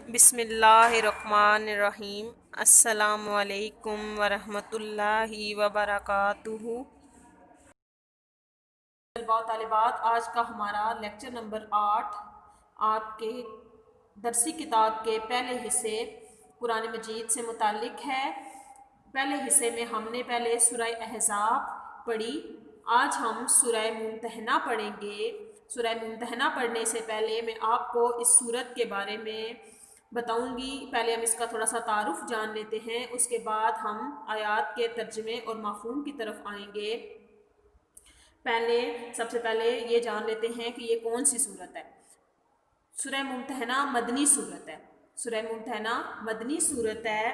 بسم اللہ الرحمن الرحیم۔ السلام علیکم ورحمۃ اللہ وبرکاتہ۔ طلباء و طالبات، آج کا ہمارا لیکچر نمبر 8 آپ کے درسی کتاب کے پہلے حصے قرآن مجید سے متعلق ہے۔ پہلے حصے میں ہم نے پہلے سورہ احزاب پڑھی، آج ہم سورہ ممتحنہ پڑھیں گے۔ سورہ ممتحنہ پڑھنے سے پہلے میں آپ کو اس سورت کے بارے میں بتاؤں گی۔ پہلے ہم اس کا تھوڑا سا تعارف جان لیتے ہیں، اس کے بعد ہم آیات کے ترجمے اور مفہوم کی طرف آئیں گے۔ سب سے پہلے یہ جان لیتے ہیں کہ یہ کون سی سورت ہے۔ سورہ ممتحنہ مدنی سورت ہے۔ سورہ ممتحنہ مدنی سورت ہے،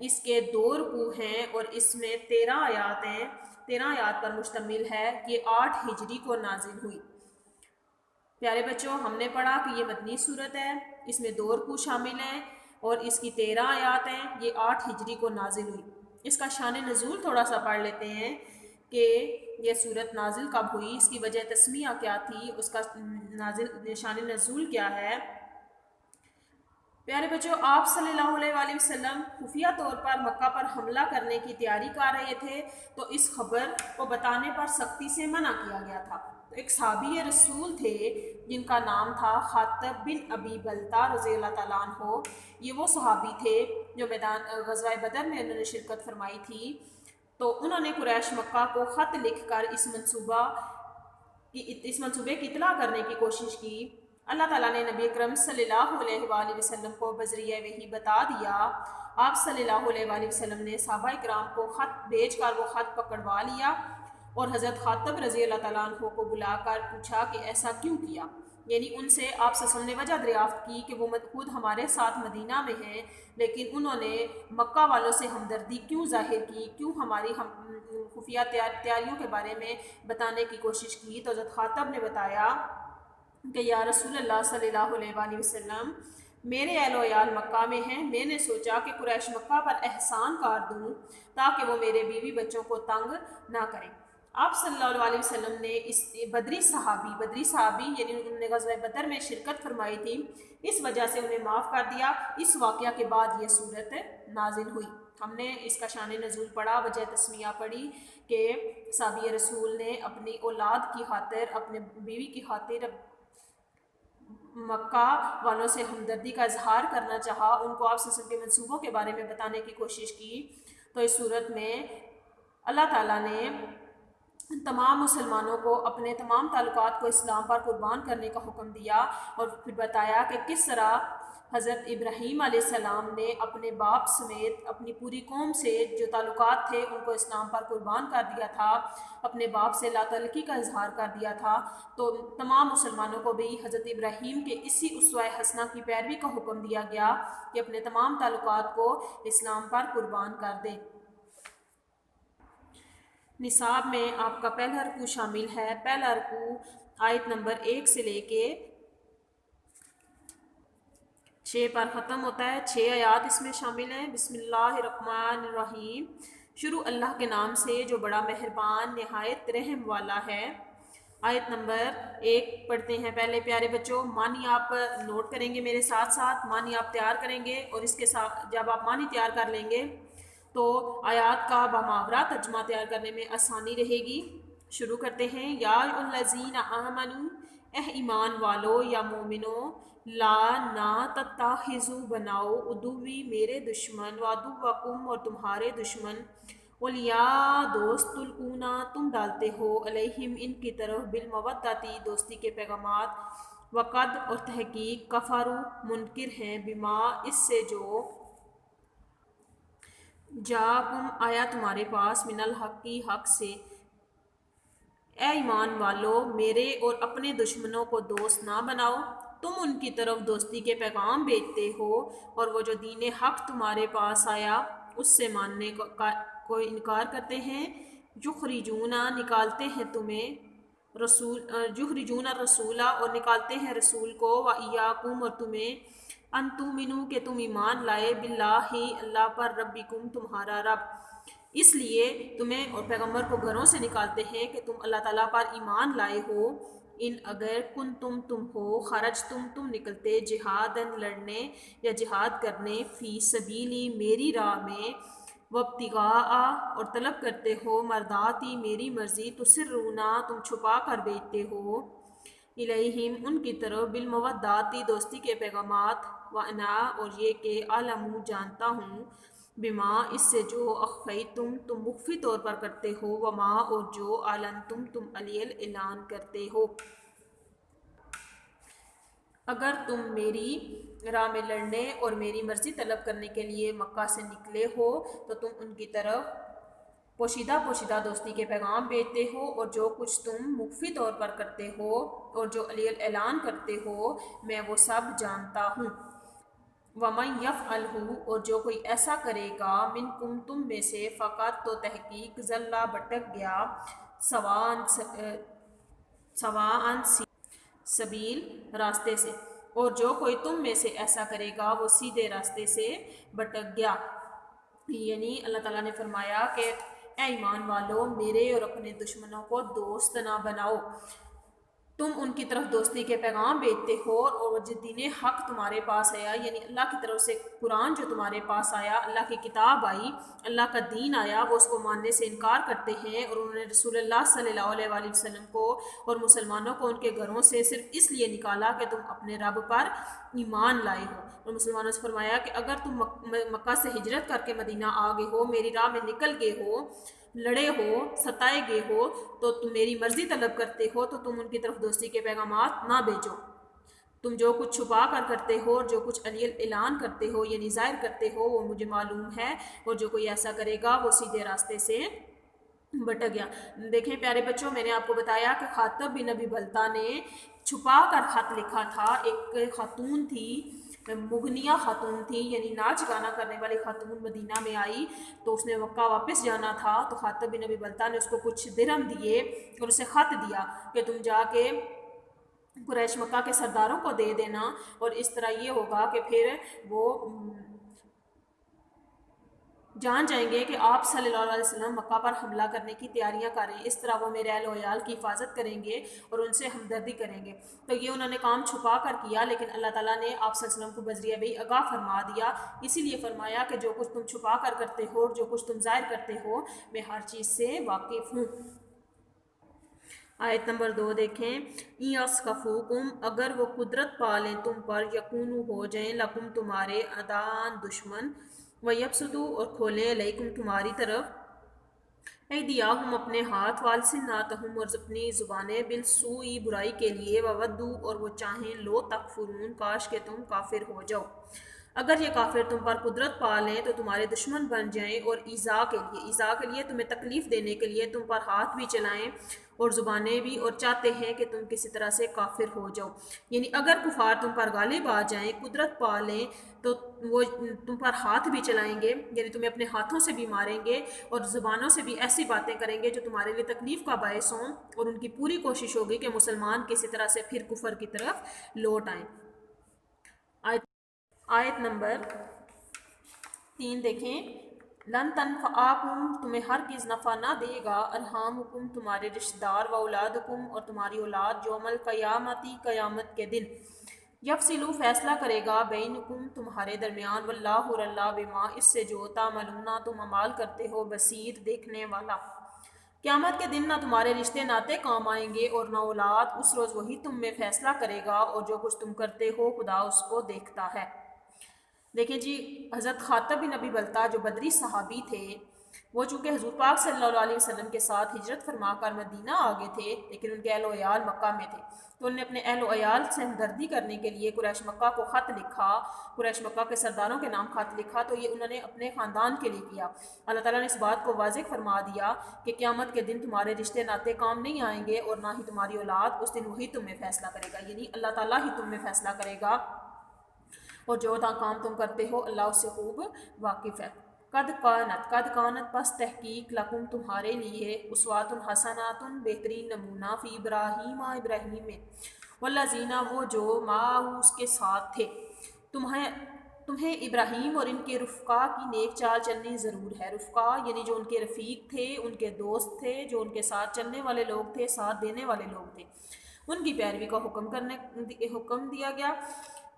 اس کے 2 رکوع ہیں اور اس میں 13 آیات ہیں، 13 آیات پر مشتمل ہے۔ یہ 8 ہجری کو نازل ہوئی۔ پیارے بچوں، ہم نے پڑھا کہ یہ مدنی سورت ہے، اس میں 2 رکوع شامل ہیں اور اس کی 13 آیات ہیں۔ یہ 8 ہجری کو نازل ہوئی۔ اس کا شان نزول تھوڑا سا پڑھ لیتے ہیں کہ یہ سورت نازل کب ہوئی، اس کی وجہ تسمیہ کیا تھی، اس کا شان نزول کیا ہے۔ پیارے بچوں، آپ صلی اللہ علیہ وآلہ وسلم خفیہ طور پر مکہ پر حملہ کرنے کی تیاری کر رہے تھے، تو اس خبر کو بتانے پر سختی سے منع کیا گیا تھا۔ ایک صحابی رسول تھے جن کا نام تھا خاطب بن ابی بلتہ رضی اللہ تعالیٰ عنہ۔ یہ وہ صحابی تھے جو میدان غزوہ بدر میں انہوں نے شرکت فرمائی تھی۔ تو انہوں نے قریش مکہ کو خط لکھ کر اس منصوبے کی اطلاع کرنے کی کوشش کی۔ اللہ تعالیٰ نے نبی اکرم صلی اللہ علیہ وآلہ وسلم کو بذریعہ وحی بتا دیا۔ آپ صلی اللہ علیہ وآلہ وسلم نے صحابہ اکرام کو خط بھیج کر وہ خط پکڑوا لیا اور حضرت خاطب رضی اللہ تعالیٰ عنہ کو بلا کر پوچھا کہ ایسا کیوں کیا، یعنی ان سے آپ صلی اللہ علیہ وسلم نے وجہ دریافت کی کہ وہ خود ہمارے ساتھ مدینہ میں ہیں، لیکن انہوں نے مکہ والوں سے ہمدردی کیوں ظاہر کی، کیوں ہماری خفیہ تیاریوں کے بارے میں بتانے کی کوشش کی۔ تو حضرت خاطب نے بتایا کہ یا رسول اللہ صلی اللہ علیہ وآلہ وسلم، میرے اہل و عیال مکہ میں ہیں، میں نے سوچا کہ قریش مکہ پر احسان کار دوں تاکہ وہ میرے بیوی بچوں کو تنگ نہ کریں۔ آپ صلی اللہ علیہ وسلم نے اس بدری صحابی یعنی انہوں نے غزوہ بدر میں شرکت فرمائی تھی، اس وجہ سے انہیں معاف کر دیا۔ اس واقعہ کے بعد یہ سورت نازل ہوئی۔ ہم نے اس کا شان نزول پڑھا، وجہ تسمیہ پڑھی کہ صحابی رسول نے اپنی اولاد کی خاطر، اپنے بیوی کی خاطر مکہ والوں سے ہمدردی کا اظہار کرنا چاہا، ان کو آپ صلی اللہ علیہ وسلم کے منصوبوں کے بارے میں بتانے کی کوشش کی۔ تو اس صورت میں اللہ تعالیٰ نے تمام مسلمانوں کو اپنے تمام تعلقات کو اسلام پر قربان کرنے کا حکم دیا اور پھر بتایا کہ کس طرح حضرت ابراہیم علیہ السلام نے اپنے باپ سمیت اپنی پوری قوم سے جو تعلقات تھے ان کو اسلام پر قربان کر دیا تھا، اپنے باپ سے لا تعلقی کا اظہار کر دیا تھا۔ تو تمام مسلمانوں کو بھی حضرت ابراہیم کے اسی اسوہ حسنہ کی پیروی کا حکم دیا گیا کہ اپنے تمام تعلقات کو اسلام پر قربان کر دیں۔ نصاب میں آپ کا پہلا رکوع شامل ہے۔ پہلا رکوع آیت نمبر 1 سے لے کے 6 پر ختم ہوتا ہے۔ 6 آیات اس میں شامل ہیں۔ بسم اللہ الرحمن الرحیم۔ شروع اللہ کے نام سے جو بڑا مہربان نہایت رحم والا ہے۔ آیت نمبر 1 پڑھتے ہیں پہلے پیارے بچوں۔ معنی آپ نوٹ کریں گے میرے ساتھ ساتھ، معنی آپ تیار کریں گے اور اس کے ساتھ جب آپ معنی تیار کر لیں گے تو آیات کا بمحاورہ ترجمہ تیار کرنے میں آسانی رہے گی۔ شروع کرتے ہیں۔ یا الذین آمنوا، اے ایمان والو یا مومنو، لا نہ تتخذوا بناؤ، عدوی میرے دشمن، وعدوکم اور تمہارے دشمن، اولیاء دوست، تلقونا تم ڈالتے ہو، علیہم ان کی طرف، بالمودتی دوستی کے پیغامات، وقد اور تحقیق، کفروا منکر ہیں، بما اس سے جو، جاءکم آیا تمہارے پاس، من الحق کی حق سے۔ اے ایمان والو میرے اور اپنے دشمنوں کو دوست نہ بناؤ، تم ان کی طرف دوستی کے پیغام بھیجتے ہو اور وہ جو دین حق تمہارے پاس آیا اس سے ماننے کو انکار کرتے ہیں۔ یخرجون نکالتے ہیں تمہیں، یخرجون الرسول اور نکالتے ہیں رسول کو، وایاکم اور تمہیں، ان تؤمنوا کہ تم ایمان لائے، باللہ اللہ پر، ربکم تمہارا رب، اس لیے تمہیں اور پیغمبر کو گھروں سے نکالتے ہیں کہ تم اللہ تعالیٰ پر ایمان لائے ہو۔ ان اگر کن تم ہو خرج تم نکلتے جہادن لڑنے یا جہاد کرنے فی سبیلی میری راہ میں وابتغاء اور طلب کرتے ہو مرداتی میری مرضی تسرونا تم چھپا کر بیچتے ہو الیہم ان کی طرف بالموداتی دوستی کے پیغامات وانا اور یہ کہ عالم جانتا ہوں بما اس سے جو اخفیتم تم مخفی طور پر کرتے ہو وما اور جو اعلنتم تم علیل اعلان کرتے ہو۔ اگر تم میری راہ میں لڑنے اور میری مرضی طلب کرنے کے لیے مکہ سے نکلے ہو تو تم ان کی طرف پوشیدہ پوشیدہ دوستی کے پیغام بھیجتے ہو اور جو کچھ تم مخفی طور پر کرتے ہو اور جو علیل اعلان کرتے ہو میں وہ سب جانتا ہوں۔ وَمَن يَفْعَلْهُ اور جو کوئی ایسا کرے گا منکم تم میں سے فقط تو تحقیق ضلع بھٹک گیا سواءً سبیل راستے سے، اور جو کوئی تم میں سے ایسا کرے گا وہ سیدھے راستے سے بھٹک گیا۔ یعنی اللہ تعالیٰ نے فرمایا کہ اے ایمان والو میرے اور اپنے دشمنوں کو دوست نہ بناؤ، تم ان کی طرف دوستی کے پیغام بھیجتے ہو اور جو دین حق تمہارے پاس آیا یعنی اللہ کی طرف سے قرآن جو تمہارے پاس آیا، اللہ کی کتاب آئی، اللہ کا دین آیا، وہ اس کو ماننے سے انکار کرتے ہیں اور انہوں نے رسول اللہ صلی اللہ علیہ وآلہ وسلم کو اور مسلمانوں کو ان کے گھروں سے صرف اس لیے نکالا کہ تم اپنے رب پر ایمان لائے ہو۔ اور مسلمانوں سے فرمایا کہ اگر تم مکہ سے ہجرت کر کے مدینہ آ گئے ہو، میری راہ میں نکل گئے ہو، لڑے ہو، ستائے گئے ہو تو تم میری مرضی طلب کرتے ہو تو تم ان کی طرف دوستی کے پیغامات نہ بھیجو۔ تم جو کچھ چھپا کر کرتے ہو اور جو کچھ علیل اعلان کرتے ہو یعنی ظاہر کرتے ہو وہ مجھے معلوم ہے، اور جو کوئی ایسا کرے گا وہ سیدھے راستے سے بھٹک گیا۔ دیکھیں پیارے بچوں، میں نے آپ کو بتایا کہ خاطب بن ابی بلتہ نے چھپا کر خط لکھا تھا۔ ایک خاتون تھی، مغنیہ خاتون تھی، یعنی ناچ گانا کرنے والی خاتون مدینہ میں آئی تو اس نے مکہ واپس جانا تھا، تو خاطب بن ابی بلتہ نے اس کو کچھ درہم دیے اور اسے خط دیا کہ تم جا کے قریش مکہ کے سرداروں کو دے دینا، اور اس طرح یہ ہوگا کہ پھر وہ جان جائیں گے کہ آپ صلی اللہ علیہ وسلم مکہ پر حملہ کرنے کی تیاریاں کریں، اس طرح وہ میرے اہل و عیال کی حفاظت کریں گے اور ان سے ہمدردی کریں گے۔ تو یہ انہوں نے کام چھپا کر کیا، لیکن اللہ تعالیٰ نے آپ صلی اللہ علیہ وسلم کو بذریعہ بھی آگاہ فرما دیا، اسی لیے فرمایا کہ جو کچھ تم چھپا کر کرتے ہو اور جو کچھ تم ظاہر کرتے ہو میں ہر چیز سے واقف ہوں۔ آیت نمبر 2 دیکھیں، یَسْخَفُوکُم اگر وہ قدرت پا لیں تم پر، یکونو ہو جائیں لکم تمہارے اعداءً دشمن، وَیَبْسُطُوا اور کھولیں علیکم تمہاری طرف ایدیاہم اپنے ہاتھ، وَأَلْسِنَتَہم اور اپنی زبانیں، بالسوء برائی کے لیے، وَوَدُّوا اور وہ چاہیں لو تکفرون کاش کہ تم کافر ہو جاؤ۔ اگر یہ کافر تم پر قدرت پا لیں تو تمہارے دشمن بن جائیں اور ایذا کے لیے تمہیں تکلیف دینے کے لیے تم پر ہاتھ بھی چلائیں اور زبانیں بھی، اور چاہتے ہیں کہ تم کسی طرح سے کافر ہو جاؤ۔ یعنی اگر کفار تم پر غالب آ جائیں، قدرت پا لیں تو وہ تم پر ہاتھ بھی چلائیں گے، یعنی تمہیں اپنے ہاتھوں سے بھی ماریں گے اور زبانوں سے بھی ایسی باتیں کریں گے جو تمہارے لیے تکلیف کا باعث ہوں، اور ان کی پوری کوشش ہوگی کہ مسلمان کسی طرح سے پھر کفر کی طرف لوٹ آئیں۔ آیت نمبر 3 دیکھیں، لن تنفعکم تمہیں ہرگز نفع نہ دے گا ارحامکم تمہارے رشتہ دار، و اولادکم اور تمہاری اولاد، یوم القیامتی قیامت کے دن، یفصلوا فیصلہ کرے گا بینکم تمہارے درمیان، واللہ اور اللہ بما اس سے جو تعملون تم اعمال کرتے ہو بصیر دیکھنے والا۔ قیامت کے دن نہ تمہارے رشتے ناتے کام آئیں گے اور نہ اولاد، اس روز وہی تم میں فیصلہ کرے گا اور جو کچھ تم کرتے ہو خدا اس کو دیکھتا ہے۔ دیکھیں جی، حضرت خاطب بن ابی بلتہ جو بدری صحابی تھے، وہ چونکہ حضور پاک صلی اللہ علیہ وسلم کے ساتھ ہجرت فرما کر مدینہ آگے تھے، لیکن ان کے اہل و عیال مکہ میں تھے، تو انہوں نے اپنے اہل و عیال سے ہمدردی کرنے کے لیے قریش مکہ کو خط لکھا، قریش مکہ کے سرداروں کے نام خط لکھا، تو یہ انہوں نے اپنے خاندان کے لیے کیا۔ اللہ تعالیٰ نے اس بات کو واضح فرما دیا کہ قیامت کے دن تمہارے رشتے ناتے کام نہیں آئیں گے اور نہ ہی تمہاری اولاد، اس دن وہی تم میں فیصلہ کرے گا، یعنی اللہ تعالیٰ ہی تم میں فیصلہ کرے گا، اور جو کام تم کرتے ہو اللہ اس سے خوب واقف ہے۔ قد کانت پس تحقیق لکم تمہارے لیے، اسوات حسنات بہترین نمونہ، فی ابراہیم میں، والذین وہ جو معہ اس کے ساتھ تھے، تمہیں ابراہیم اور ان کے رفقا کی نیک چال چلنی ضرور ہے۔ رفقا یعنی جو ان کے رفیق تھے، ان کے دوست تھے، جو ان کے ساتھ چلنے والے لوگ تھے، ساتھ دینے والے لوگ تھے۔ ان کی پیروی کا حکم دیا گیا۔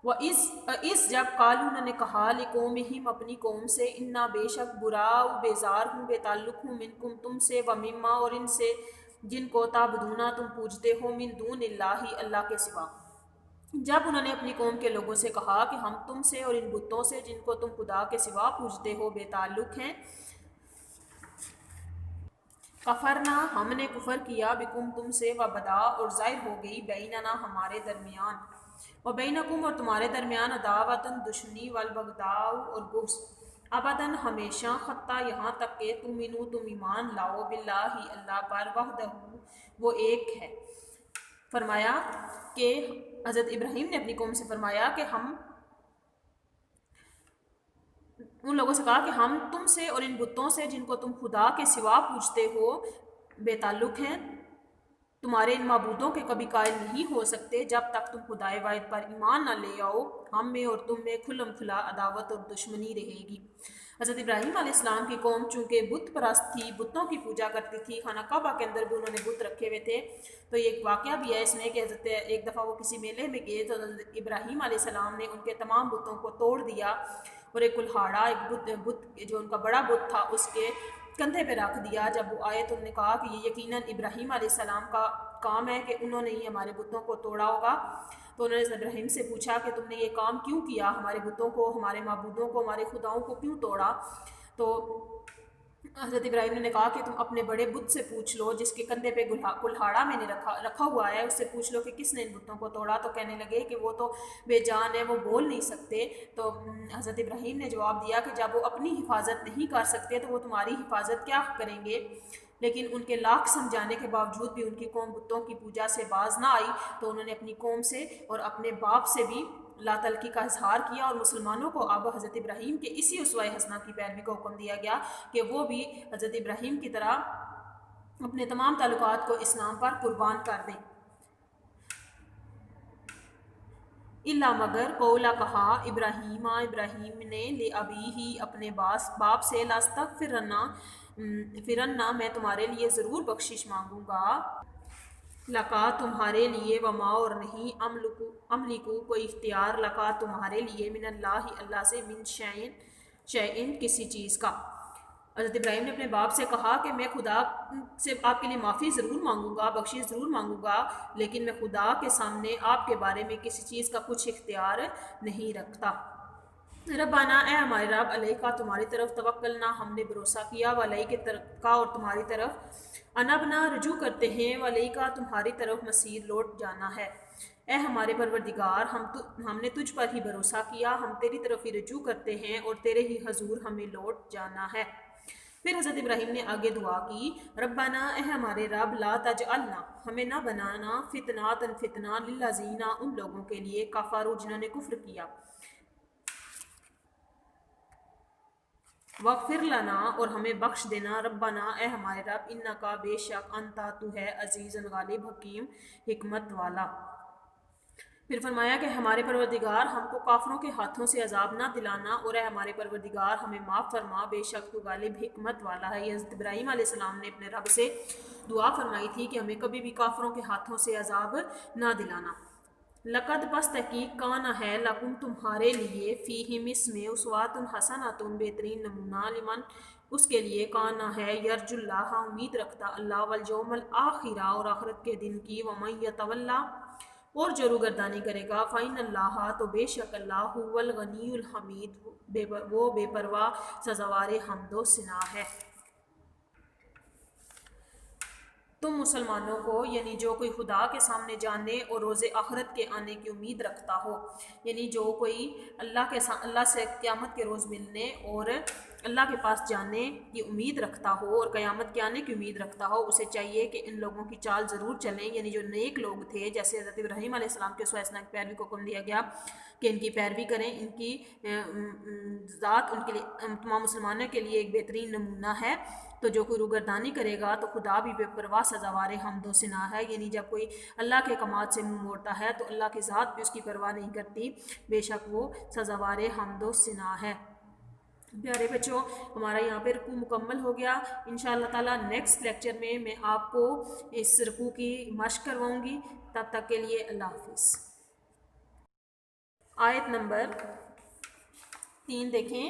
اس جب قالو انہوں نے کہا لقومہم اپنی قوم سے انا بے شک برا بیزار ہوں بے تعلق ہوں منکم تم سے و مما اور ان سے جن کو تعبدون تم پوجتے ہو من دون اللہ اللہ کے سوا۔ جب انہوں نے اپنی قوم کے لوگوں سے کہا کہ ہم تم سے اور ان بتوں سے جن کو تم خدا کے سوا پوجتے ہو بے تعلق ہیں، کفرنا ہم نے کفر کیا بکم تم سے و بدا اور ظاہر ہو گئی بیننا ہمارے درمیان و بینکم اور تمہارے درمیان عداوتن دشمنی والبغضاء اور بغض ابداً ہمیشہ حتیٰ یہاں تک کہ تم ایمان لاؤ باللہ اللہ پر وحدہ وہ ایک ہے۔ فرمایا کہ حضرت ابراہیم نے اپنی قوم سے فرمایا کہ ان لوگوں سے کہا کہ ہم تم سے اور ان بتوں سے جن کو تم خدا کے سوا پوجتے ہو بے تعلق ہیں، تمہارے ان معبودوں کے کبھی قائل نہیں ہو سکتے جب تک تم خدائے واحد پر ایمان نہ لے آؤ، ہم میں اور تم میں کھلم کھلا عداوت اور دشمنی رہے گی۔ حضرت ابراہیم علیہ السلام کی قوم چونکہ بت پرست تھی، بتوں کی پوجا کرتی تھی، خانہ کعبہ کے اندر بھی انہوں نے بت رکھے ہوئے تھے، تو یہ ایک واقعہ بھی ہے اس میں کہ حضرت ایک دفعہ وہ کسی میلے میں گئے تو حضرت ابراہیم علیہ السلام نے ان کے تمام بتوں کو توڑ دیا اور ایک کلہاڑا ایک بت جو ان کا بڑا بت تھا اس کے کندھے پہ رکھ دیا۔ جب وہ آئے تو انہوں نے کہا کہ یہ یقیناً ابراہیم علیہ السلام کا کام ہے کہ انہوں نے ہی ہمارے بتوں کو توڑا ہوگا۔ تو انہوں نے ابراہیم سے پوچھا کہ تم نے یہ کام کیوں کیا، ہمارے بتوں کو، ہمارے معبودوں کو، ہمارے خداؤں کو کیوں توڑا؟ تو حضرت ابراہیم نے کہا کہ تم اپنے بڑے بت سے پوچھ لو جس کے کندھے پہ کلہاڑا میں نے رکھا ہوا ہے، اس سے پوچھ لو کہ کس نے ان بتوں کو توڑا۔ تو کہنے لگے کہ وہ تو بے جان ہے، وہ بول نہیں سکتے۔ تو حضرت ابراہیم نے جواب دیا کہ جب وہ اپنی حفاظت نہیں کر سکتے تو وہ تمہاری حفاظت کیا کریں گے؟ لیکن ان کے لاکھ سمجھانے کے باوجود بھی ان کی قوم بتوں کی پوجا سے باز نہ آئی، تو انہوں نے اپنی قوم سے اور اپنے باپ سے بھی لا تلقی کا اظہار کیا، اور مسلمانوں کو اب حضرت ابراہیم کے اسی اسوہ حسنہ کی پیروی کا حکم دیا گیا کہ وہ بھی حضرت ابراہیم کی طرح اپنے تمام تعلقات کو اسلام پر قربان کر دیں۔ الا مگر قولا کہا ابراہیم نے لے ابی ہی اپنے باپ سے فرنا میں تمہارے لیے ضرور بخشش مانگوں گا، لکا تمہارے لیے، وما اور نہیں، املکو کوئی اختیار، لکا تمہارے لیے، من اللہ اللہ سے، من شیئن کسی چیز کا۔ حضرت ابراہیم نے اپنے باپ سے کہا کہ میں خدا سے آپ کے لیے معافی ضرور مانگوں گا، بخشش ضرور مانگوں گا، لیکن میں خدا کے سامنے آپ کے بارے میں کسی چیز کا کچھ اختیار نہیں رکھتا۔ ربنا اے ہمارے رب، علیہ کا تمہاری طرف توکلنا ہم نے بھروسہ کیا، وعلیہ کے کا اور تمہاری طرف انبنا رجوع کرتے ہیں، وعلیہ کا تمہاری طرف مسیر لوٹ جانا ہے۔ اے ہمارے پروردگار، ہم نے تجھ پر ہی بھروسہ کیا، ہم تیری طرف ہی رجوع کرتے ہیں اور تیرے ہی حضور ہمیں لوٹ جانا ہے۔ پھر حضرت ابراہیم نے آگے دعا کی، ربنا اے ہمارے رب، لا تجعلنا ہمیں نہ بنانا، فتنہ للذین ان لوگوں کے لیے، کفروا جنہوں نے کفر کیا، وغفر لنا اور ہمیں بخش دینا، ربنا اے ہمارے رب، انکا بے شک، انتا تو ہے، عزیز غالب، حکیم حکمت والا۔ پھر فرمایا کہ ہمارے پروردگار ہم کو کافروں کے ہاتھوں سے عذاب نہ دلانا، اور اے ہمارے پروردگار ہمیں معاف فرما، بے شک تو غالب حکمت والا ہے۔ یہ حضرت ابراہیم علیہ السلام نے اپنے رب سے دعا فرمائی تھی کہ ہمیں کبھی بھی کافروں کے ہاتھوں سے عذاب نہ دلانا۔ لقد پس تحقیق کان ہے، لکم تمہارے لیے، فیہم اس میں، اسوۃ حسنۃ بہترین نمونہ، لمن اس کے لیے، کان ہے، یرج اللہ امید رکھتا اللہ، والیوم الآخر اور آخرت کے دن کی، ومن یتولی اور جو روگردانی کرے گا، فإن اللہ تو بے شک اللہ، هو الغنی الحمید وہ بے پرواہ سزاوار حمد و ثنا ہے۔ تم مسلمانوں کو، یعنی جو کوئی خدا کے سامنے جانے اور روز آخرت کے آنے کی امید رکھتا ہو، یعنی جو کوئی اللہ سے قیامت کے روز ملنے اور اللہ کے پاس جانے کی امید رکھتا ہو اور قیامت کے آنے کی امید رکھتا ہو، اسے چاہیے کہ ان لوگوں کی چال ضرور چلیں، یعنی جو نیک لوگ تھے، جیسے حضرت ابراہیم علیہ السلام کے اسوہ حسنہ کی پیروی کو حکم دیا گیا کہ ان کی پیروی کریں، ان کی ذات ان کے لیے، تمام مسلمانوں کے لیے ایک بہترین نمونہ ہے۔ تو جو کوئی روگردانی کرے گا تو خدا بھی بے پرواہ سزاوار حمد و ثنا ہے، یعنی جب کوئی اللہ کے احکامات سے منہ موڑتا ہے تو اللہ کی ذات بھی اس کی پرواہ نہیں کرتی، بے شک وہ سزاوار حمد و ثنا ہے۔ پیارے بچوں، ہمارا یہاں پہ رکوع مکمل ہو گیا۔ انشاءاللہ تعالیٰ نیکسٹ لیکچر میں آپ کو اس رکوع کی مشق کرواؤں گی۔ تب تک کے لیے اللہ حافظ۔ آیت نمبر 3 دیکھیں،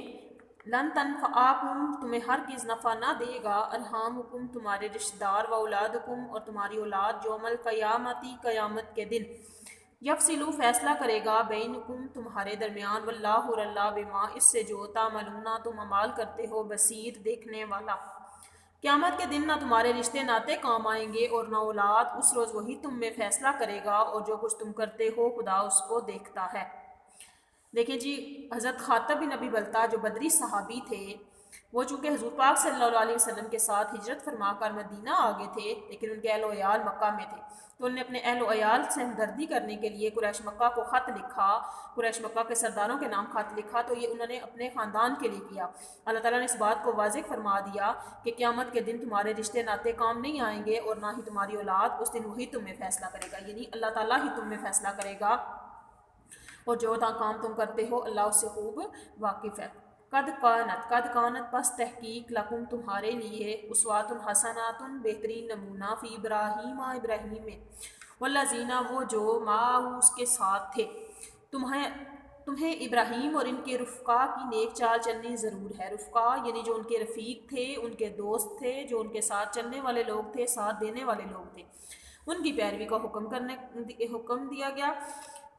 لن تنفعکم تمہیں ہرگز نفع نہ دے گا، ارحامکم تمہارے رشتہ دار، و اولادکم اور تمہاری اولاد، یوم القیامتی قیامت کے دن، یفصلو فیصلہ کرے گا، بینکم تمہارے درمیان، واللہ اور اللہ بما اس سے جو تعملون تم عمال کرتے ہو، بصیر دیکھنے والا۔ قیامت کے دن نہ تمہارے رشتے ناتے کام آئیں گے اور نہ اولاد، اس روز وہی تم میں فیصلہ کرے گا، اور جو کچھ تم کرتے ہو خدا اس کو دیکھتا ہے۔ دیکھیں جی، حضرت خاطب بن ابی بلتہ جو بدری صحابی تھے، وہ چونکہ حضور پاک صلی اللہ علیہ وسلم کے ساتھ ہجرت فرما کر مدینہ آگے تھے، لیکن ان کے اہل و عیال مکہ میں تھے، تو انہوں نے اپنے اہل و عیال سے ہمدردی کرنے کے لیے قریش مکہ کو خط لکھا، قریش مکہ کے سرداروں کے نام خط لکھا، تو یہ انہوں نے اپنے خاندان کے لیے کیا۔ اللہ تعالیٰ نے اس بات کو واضح فرما دیا کہ قیامت کے دن تمہارے رشتے ناتے کام نہیں آئیں گے اور نہ ہی تمہاری اولاد، اس دن وہی تم میں فیصلہ کرے گا، یعنی اللہ تعالیٰ ہی تم میں فیصلہ کرے گا، اور جو کام تم کرتے ہو اللہ اس سے خوب واقف ہے۔ قد کانت پس تحقیق لکم تمہارے لیے، اسوات حسنات بہترین نمونہ، فی ابراہیم ابراہیم میں، والذین وہ جو معہ اس کے ساتھ تھے، تمہیں ابراہیم اور ان کے رفقا کی نیک چال چلنی ضرور ہے۔ رفقا یعنی جو ان کے رفیق تھے، ان کے دوست تھے، جو ان کے ساتھ چلنے والے لوگ تھے، ساتھ دینے والے لوگ تھے، ان کی پیروی کا حکم دیا گیا۔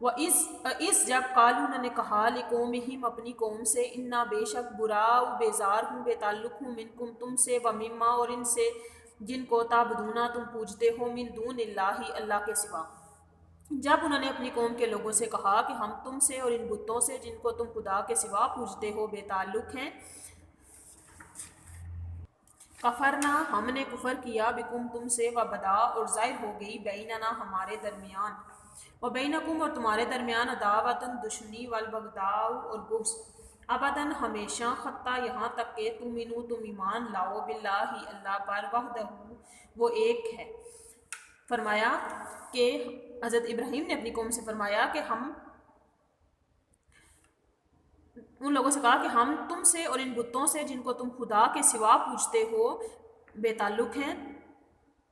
اس جب قالو انہوں نے کہا لقومہم اپنی قوم سے، انا بے شک براء بیزار ہوں، بے تعلق ہوں، منکم تم سے، ومما اور ان سے جن کو تعبدون تم پوجتے ہو، من دون اللہ اللہ کے سوا۔ جب انہوں نے اپنی قوم کے لوگوں سے کہا کہ ہم تم سے اور ان بتوں سے جن کو تم خدا کے سوا پوجتے ہو بے تعلق ہیں، کفرنا ہم نے کفر کیا، بکم تم سے، وبدا اور ظاہر ہو گئی، بیننا ہمارے درمیان، وبینکم اور تمہارے درمیان، عداوتن دشمنی، والبغضاء اور بغض، ابداً ہمیشہ، حتیٰ یہاں تک کہ تؤمنوا تم ایمان لاؤ، باللہ اللہ پر، وحدہ وہ ایک ہے۔ فرمایا کہ حضرت ابراہیم نے اپنی قوم سے فرمایا کہ ہم ان لوگوں سے کہا کہ ہم تم سے اور ان بتوں سے جن کو تم خدا کے سوا پوجتے ہو بے تعلق ہیں،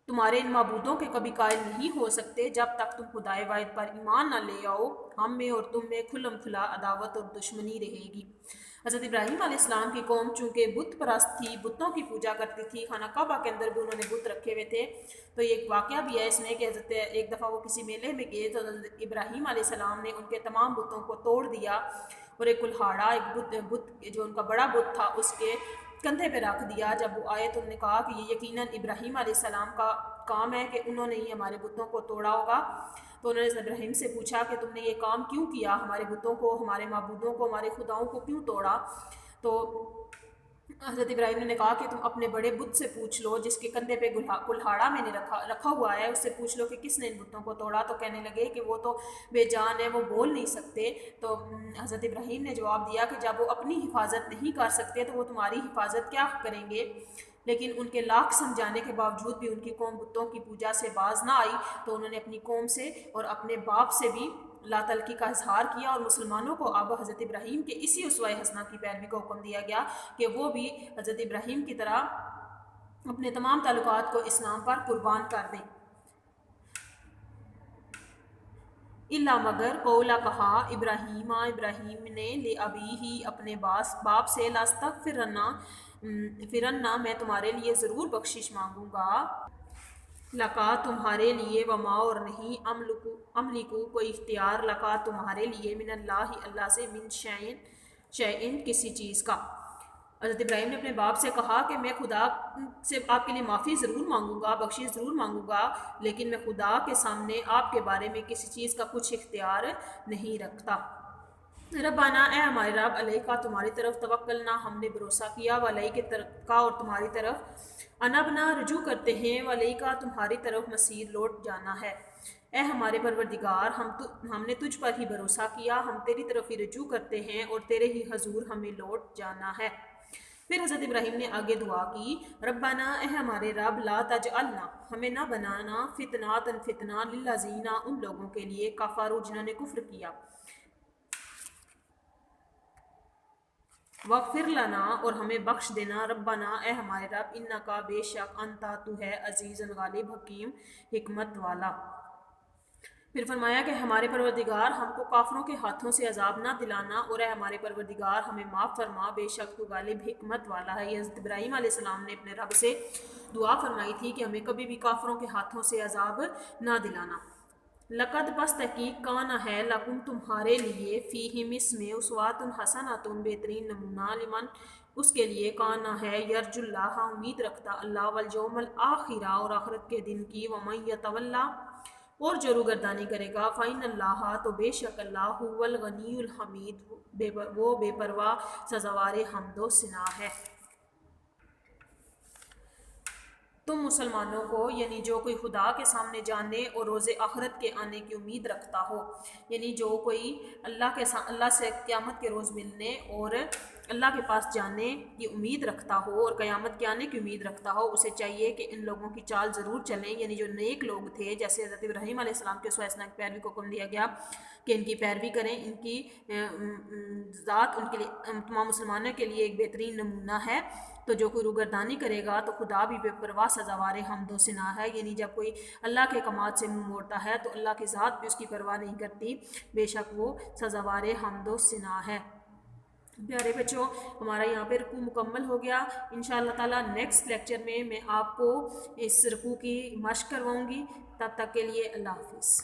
تمہارے ان معبودوں کے کبھی قائل نہیں ہو سکتے جب تک تم خدائے واحد پر ایمان نہ لے آؤ، ہم میں اور تم میں کھلم کھلا عداوت اور دشمنی رہے گی۔ حضرت ابراہیم علیہ السلام کی قوم چونکہ بت پرست تھی، بتوں کی پوجا کرتی تھی، خانہ کعبہ کے اندر بھی انہوں نے بت رکھے ہوئے تھے، تو یہ ایک واقعہ بھی ہے اس میں کہ حضرت ایک دفعہ وہ کسی میلے میں گئے تو حضرت ابراہیم علیہ السلام نے ان کے تمام بتوں کو توڑ دیا اور ایک کلہاڑا، ایک بت جو ان کا بڑا بت تھا اس کے کندھے پہ رکھ دیا۔ جب وہ آئے تو انہوں نے کہا کہ یہ یقیناً ابراہیم علیہ السلام کا کام ہے کہ انہوں نے ہی ہمارے بتوں کو توڑا ہوگا۔ تو انہوں نے ابراہیم سے پوچھا کہ تم نے یہ کام کیوں کیا، ہمارے بتوں کو، ہمارے معبودوں کو، ہمارے خداؤں کو کیوں توڑا؟ تو حضرت ابراہیم نے کہا کہ تم اپنے بڑے بت سے پوچھ لو جس کے کندھے پہ کلہاڑا میں نے رکھا ہوا ہے، اس سے پوچھ لو کہ کس نے ان بتوں کو توڑا۔ تو کہنے لگے کہ وہ تو بے جان ہے، وہ بول نہیں سکتے۔ تو حضرت ابراہیم نے جواب دیا کہ جب وہ اپنی حفاظت نہیں کر سکتے تو وہ تمہاری حفاظت کیا کریں گے؟ لیکن ان کے لاکھ سمجھانے کے باوجود بھی ان کی قوم بتوں کی پوجا سے باز نہ آئی، تو انہوں نے اپنی قوم سے اور اپنے باپ سے بھی لا تلقی کا اظہار کیا، اور مسلمانوں کو اب حضرت ابراہیم کے اسی اسوہ حسنہ کی پیروی کا حکم دیا گیا کہ وہ بھی حضرت ابراہیم کی طرح اپنے تمام تعلقات کو اسلام پر قربان کر دیں۔ الا مگر قولا کہا ابراہیم نے لے ابی ہی اپنے باپ سے، فرنا میں تمہارے لیے ضرور بخشش مانگوں گا، لکا تمہارے لیے، وما اور نہیں، املکو کوئی اختیار، لکا تمہارے لیے، من اللہ اللہ سے، من شیئن کسی چیز کا۔ حضرت ابراہیم نے اپنے باپ سے کہا کہ میں خدا سے آپ کے لیے معافی ضرور مانگوں گا، بخشش ضرور مانگوں گا، لیکن میں خدا کے سامنے آپ کے بارے میں کسی چیز کا کچھ اختیار نہیں رکھتا۔ ربنا اے ہمارے رب، علیکا تمہاری طرف، توکلنا ہم نے بھروسہ کیا، وعلیک کا اور تمہاری طرف، انبنا رجوع کرتے ہیں، وعلیکا تمہاری طرف مصیر لوٹ جانا ہے۔ اے ہمارے پروردگار، ہم نے تجھ پر ہی بھروسہ کیا، ہم تیری طرف ہی رجوع کرتے ہیں اور تیرے ہی حضور ہمیں لوٹ جانا ہے۔ پھر حضرت ابراہیم نے آگے دعا کی، ربنا اے ہمارے رب، لا تجعلنا ہمیں نہ بنانا، فتنہ للذین ان لوگوں کے لیے، کفروا جنہوں نے کفر کیا، وغفر لنا اور ہمیں بخش دینا، ربنا اے ہمارے رب، انکا بے شک، انتا تو ہے، عزیز غالب، حکیم حکمت والا۔ پھر فرمایا کہ ہمارے پروردگار ہم کو کافروں کے ہاتھوں سے عذاب نہ دلانا، اور اے ہمارے پروردگار ہمیں معاف فرما، بے شک تو غالب حکمت والا ہے۔ یہ حضرت ابراہیم علیہ السلام نے اپنے رب سے دعا فرمائی تھی کہ ہمیں کبھی بھی کافروں کے ہاتھوں سے عذاب نہ دلانا۔ لقد پس تحقیق کانا ہے لکم تمہارے لیے فیہم اس میں اسوات حسنۃ بہترین نمونہ لمن اس کے لیے کانا ہے یرج اللہ امید رکھتا اللہ والیوم الآخرہ اور آخرت کے دن کی، ومن یتولی اور جو روگردانی کرے گا فإن اللہ تو بے شک اللہ هو الغنی الحمید وہ بے پرواہ سزاوار حمد و ثنا ہے۔ تم مسلمانوں کو یعنی جو کوئی خدا کے سامنے جانے اور روز آخرت کے آنے کی امید رکھتا ہو، یعنی جو کوئی اللہ سے قیامت کے روز ملنے اور اللہ کے پاس جانے کی امید رکھتا ہو اور قیامت کے آنے کی امید رکھتا ہو، اسے چاہیے کہ ان لوگوں کی چال ضرور چلیں، یعنی جو نیک لوگ تھے جیسے حضرت ابراہیم علیہ السلام کے سوائسنا کی پیروی کو حکم دیا گیا کہ ان کی پیروی کریں، ان کی ذات ان کے لیے تمام مسلمانوں کے لیے ایک بہترین نمونہ ہے۔ تو جو کوئی روگردانی کرے گا تو خدا بھی بے پرواہ سزاوار حمد و ثنا ہے، یعنی جب کوئی اللہ کے کمال سے منہ موڑتا ہے تو اللہ کی ذات بھی اس کی پرواہ نہیں کرتی، بے شک وہ سزاوار حمد و ثنا ہے۔ پیارے بچوں، ہمارا یہاں پہ رکوع مکمل ہو گیا۔ انشاءاللہ تعالیٰ نیکسٹ لیکچر میں آپ کو اس رکوع کی مشق کرواؤں گی۔ تب تک کے لیے اللہ حافظ۔